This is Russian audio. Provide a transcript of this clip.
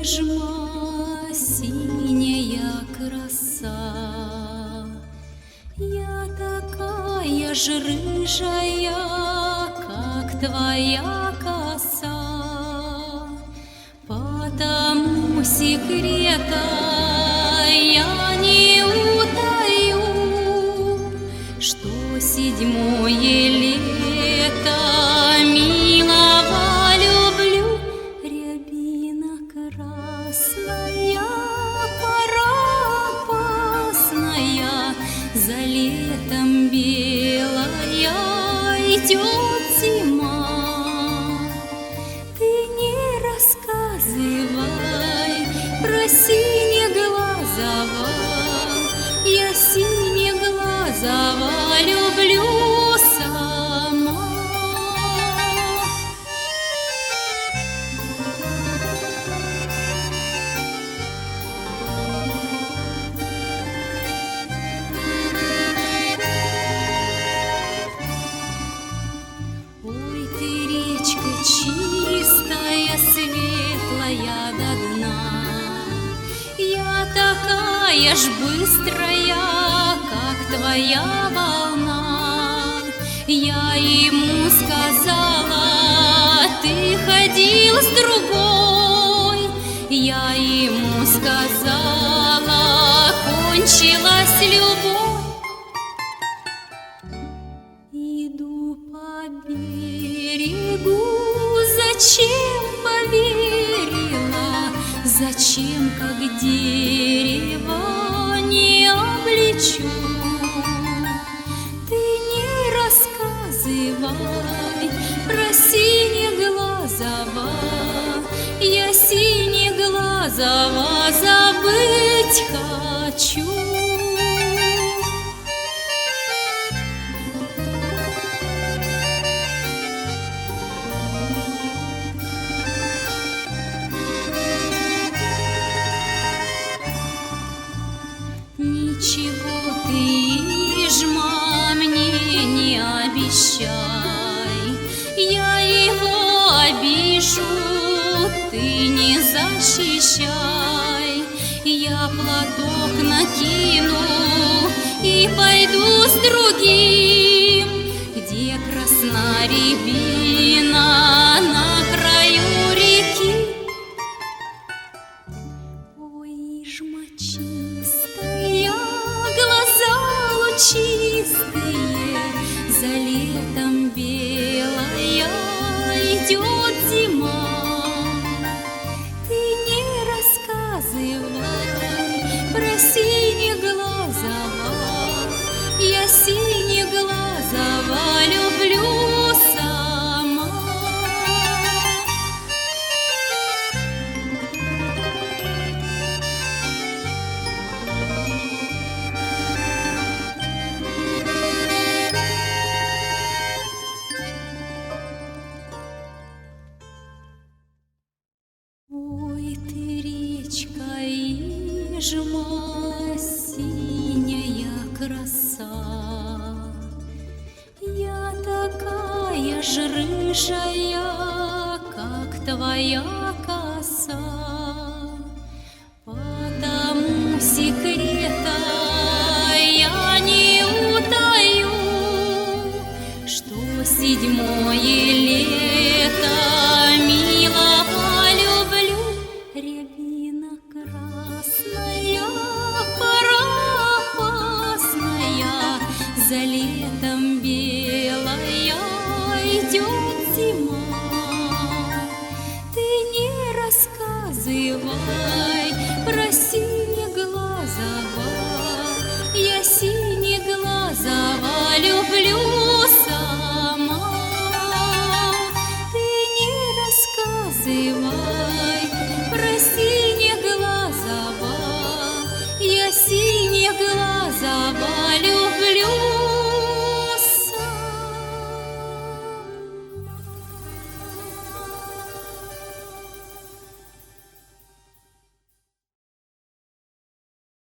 Ижма, синяя краса, я такая ж рыжая, как твоя коса, потому секрета я не утаю, что седьмое лето милого люблю. Рябина красная, пора опасная, за летом белая идет зима. Ты не рассказывай про синеглазого, я синеглазого люблю сама. Ой, ты речка чистая, светлая до дна, я такая ж быстрая, как твоя волна. Я ему сказала, ты ходил с другой, я ему сказала, кончилась любовь. Иду по берегу, зачем поверила, зачем, как дерево, не облечу. Ты не рассказывай про синеглазого, я синеглазого забыть хочу. Ничего ты, Ижма, мне не обещай, я его обижу, ты не защищай. Я платок накину и пойду с другим, где красна рябина на краю реки. Ой, Ижма чистая, глаза лучистые, за летом белая идет зима. Ты не рассказывай про синеглазого, я синеглазого люблю сама. Ой, ты речка Ижма, синяя краса, я такая ж рыжая, как твоя коса, потому секрета я не утаю, что седьмое лето милого люблю. Рябина красная, пора опасная, за летом белая идет зима. Ты не рассказывай